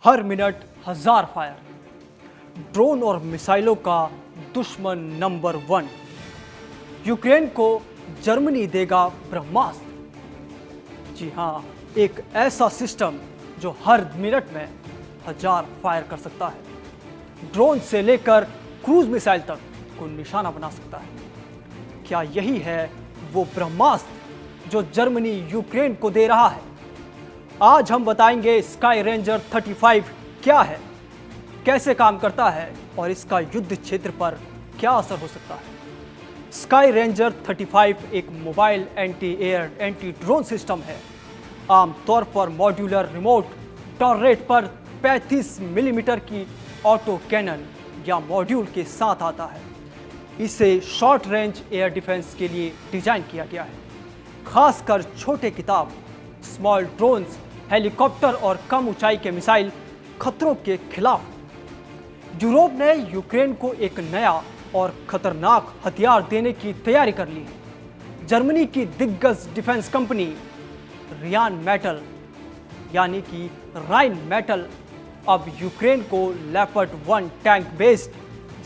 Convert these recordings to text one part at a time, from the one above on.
हर minute 1000 fire. Drone और मिसाइलों का दुश्मन नंबर 1। यूक्रेन को जर्मनी देगा ब्रह्मास्त्र। जी हाँ, एक ऐसा सिस्टम जो हर मिनट में 1000 फायर कर सकता है। ड्रोन से लेकर क्रूज मिसाइल तक को निशाना बना सकता है। क्या यही है वो ब्रह्मास्त्र जो जर्मनी यूक्रेन को दे रहा है? आज हम बताएंगे स्काई रेंजर 35 क्या है, कैसे काम करता है और इसका युद्ध क्षेत्र पर क्या असर हो सकता है। स्काई रेंजर 35 एक mobile anti air anti drone system है। आमतौर पर मॉड्यूलर रिमोट टॉर्रेट पर 35 मिलीमीटर की ऑटो कैनन या मॉड्यूल के साथ आता है। इसे शॉर्ट रेंज एयर डिफेंस के लिए डिजाइन किया गया है, खासकर छोटे किताब, स्मॉल ड्रोन्स, हेलीकॉप्टर और कम ऊंचाई के मिसाइल खतरों के खिलाफ। यूरोप ने यूक्रेन को एक नया और खतरनाक हथियार देने की तैयारी कर ली है। जर्मनी की दिग्गज डिफेंस कंपनी रियान मेटल यानी कि राइन मेटल अब यूक्रेन को leopard 1 tank based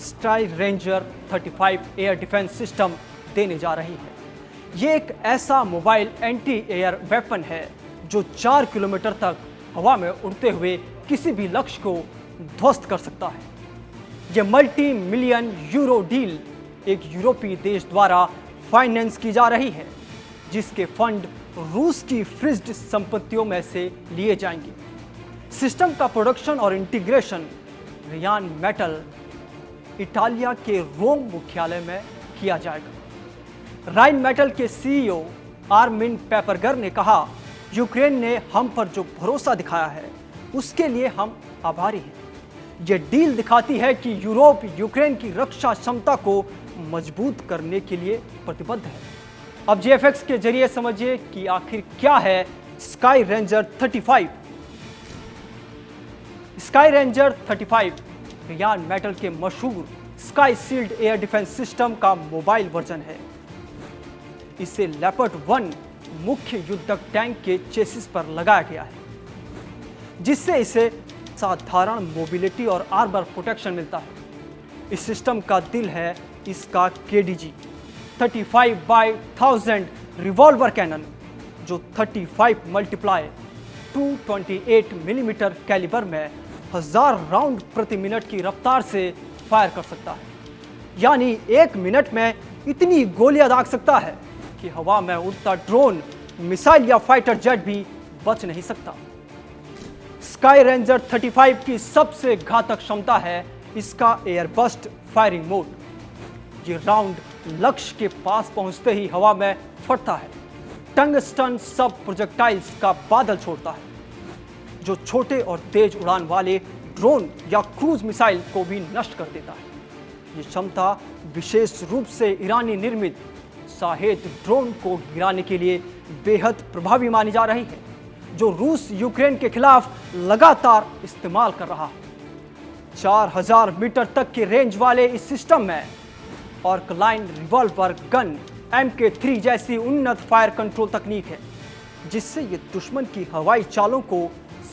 sky ranger 35 air defence system देने जा रही है। ये एक ऐसा मोबाइल एंटी एयर वेपन है जो 4 किलोमीटर तक हवा में उड़ते हुए किसी भी लक्ष्य को ध्वस्त कर सकता है। यह मल्टी मिलियन यूरो डील एक यूरोपीय देश द्वारा फाइनेंस की जा रही है, जिसके फंड रूस की फ्रीज्ड संपत्तियों में से लिए जाएंगे। सिस्टम का प्रोडक्शन और इंटीग्रेशन रियान मेटल इटालिया के रोम मुख्यालय में किया जाएगा। राइन मेटल के सीईओ आर्मिन पेपरगर ने कहा, यूक्रेन ने हम पर जो भरोसा दिखाया है उसके लिए हम आभारी हैं। यह डील दिखाती है कि यूरोप यूक्रेन की रक्षा क्षमता को मजबूत करने के लिए प्रतिबद्ध है। अब जीएफएक्स के जरिए समझिए कि आखिर क्या है Skyranger 35। Skyranger 35 Rheinmetall के मशहूर Skyshield air defence system का मोबाइल वर्जन है। इसे लेपर्ड 1 मुख्य युद्धक टैंक के चेसिस पर लगाया गया है, जिससे इसे साधारण मोबिलिटी और आर्मर प्रोटेक्शन मिलता है। इस सिस्टम का दिल है इसका KDG 35/1000 रिवॉल्वर कैनन, जो 35 × 228 मिलीमीटर कैलिबर में 1000 राउंड प्रति मिनट की रफ्तार से फायर कर सकता है। यानी 1 मिनट में इतनी गोलियां दाग सकता है कि हवा में उड़ता ड्रोन, मिसाइल या फाइटर जेट भी बच नहीं सकता। स्काई रेंजर 35 की सबसे घातक क्षमता है इसका एयरबस्ट फायरिंग मोड। ये राउंड लक्ष्य के पास पहुंचते ही हवा में फटता है, टंगस्टन सब प्रोजेक्टाइल्स का बादल छोड़ता है, जो छोटे और तेज उड़ान वाले ड्रोन या क्रूज मिसाइल को भी नष्ट कर देता है। ये क्षमता विशेष रूप से ईरानी निर्मित शाहेद ड्रोन को गिराने के लिए बेहद प्रभावी मानी जा रही है, जो रूस यूक्रेन के खिलाफ लगातार इस्तेमाल कर रहा है। 4000 मीटर तक की रेंज वाले इस सिस्टम में ऑर्कलाइन रिवॉल्वर गन MK3 जैसी उन्नत फायर कंट्रोल तकनीक है, जिससे ये दुश्मन की हवाई चालों को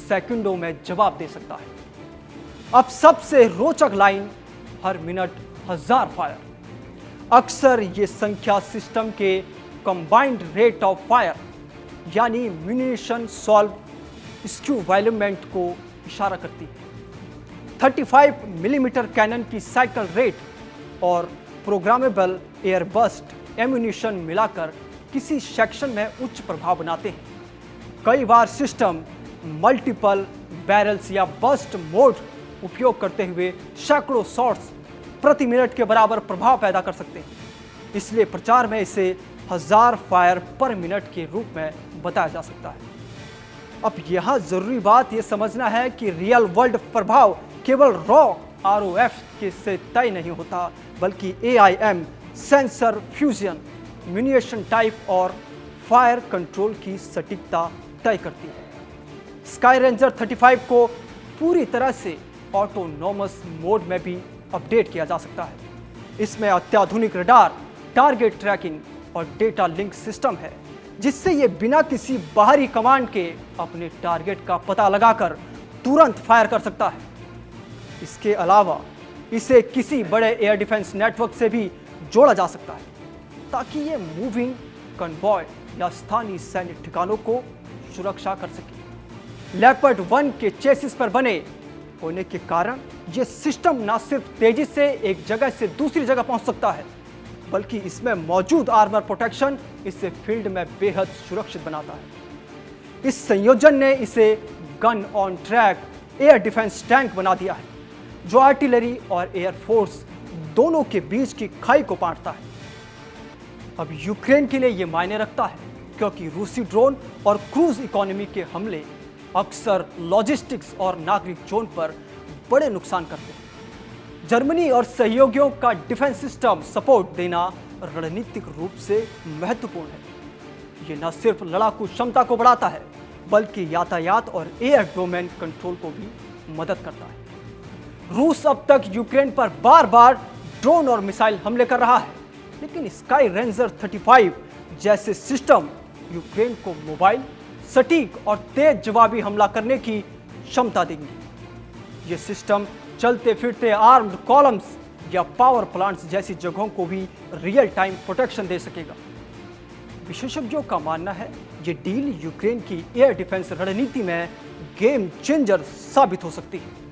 सेकंडों में जवाब दे सकता है। अब सबसे रोचक लाइन, हर मिनट 1000 फायर। अक्सर ये संख्या सिस्टम के कंबाइंड रेट ऑफ फायर यानी म्यूनिशन सॉल्व इक्विवेलेंट को इशारा करती है। 35 मिलीमीटर कैनन की साइकिल रेट और प्रोग्रामेबल एयरबस्ट एम्यूनिशन मिलाकर किसी सेक्शन में उच्च प्रभाव बनाते हैं। कई बार सिस्टम मल्टीपल बैरल्स या बस्ट मोड उपयोग करते हुए सैकड़ों शॉट्स प्रति मिनट के बराबर प्रभाव पैदा कर सकते हैं। इसलिए प्रचार में इसे 1000 फायर पर मिनट के रूप में बताया जा सकता है। अब यह जरूरी बात यह समझना है कि रियल वर्ल्ड प्रभाव केवल रॉ ROF के से तय नहीं होता, बल्कि AIM, sensor fusion, munition type और फायर कंट्रोल की सटीकता तय करती है। स्काई रेंजर 35 को पूरी तरह से ऑटोनोमस मोड में भी अपडेट किया जा सकता है। इसमें अत्याधुनिक रडार, टारगेट ट्रैकिंग और डेटा लिंक सिस्टम है, जिससे ये बिना किसी बाहरी कमांड के अपने टारगेट का पता लगाकर तुरंत फायर कर सकता है। इसके अलावा इसे किसी बड़े एयर डिफेंस नेटवर्क से भी जोड़ा जा सकता है ताकि ये मूविंग कन्वॉय या स्थानीय सैन्य ठिकानों को सुरक्षा कर सके। लेपर्ड 1 के चेसिस पर बने होने के कारण यह सिस्टम न सिर्फ तेजी से एक जगह से दूसरी जगह पहुंच सकता है, बल्कि इसमें मौजूद आर्मर प्रोटेक्शन इसे फील्ड में बेहद सुरक्षित बनाता है। इस संयोजन ने इसे gun on track air defence tank बना दिया है, जो आर्टिलरी और एयरफोर्स दोनों के बीच की खाई को पाटता है। अब यूक्रेन के लिए यह मायने रखता है, क्योंकि रूसी ड्रोन और क्रूज इकोनॉमी के हमले अक्सर लॉजिस्टिक्स और नागरिक जोन पर बड़े नुकसान करते हैं। जर्मनी और सहयोगियों का डिफेंस सिस्टम सपोर्ट देना रणनीतिक रूप से महत्वपूर्ण है। यह न सिर्फ लड़ाकू क्षमता को बढ़ाता है, बल्कि यातायात और एयर डोमेन कंट्रोल को भी मदद करता है। रूस अब तक यूक्रेन पर बार बार ड्रोन और मिसाइल हमले कर रहा है, लेकिन स्काई रेंजर 35 जैसे सिस्टम यूक्रेन को मोबाइल, सटीक और तेज जवाबी हमला करने की क्षमता देंगे। ये सिस्टम चलते फिरते आर्म्ड कॉलम्स या पावर प्लांट्स जैसी जगहों को भी रियल टाइम प्रोटेक्शन दे सकेगा। विशेषज्ञों का मानना है ये डील यूक्रेन की एयर डिफेंस रणनीति में गेम चेंजर साबित हो सकती है।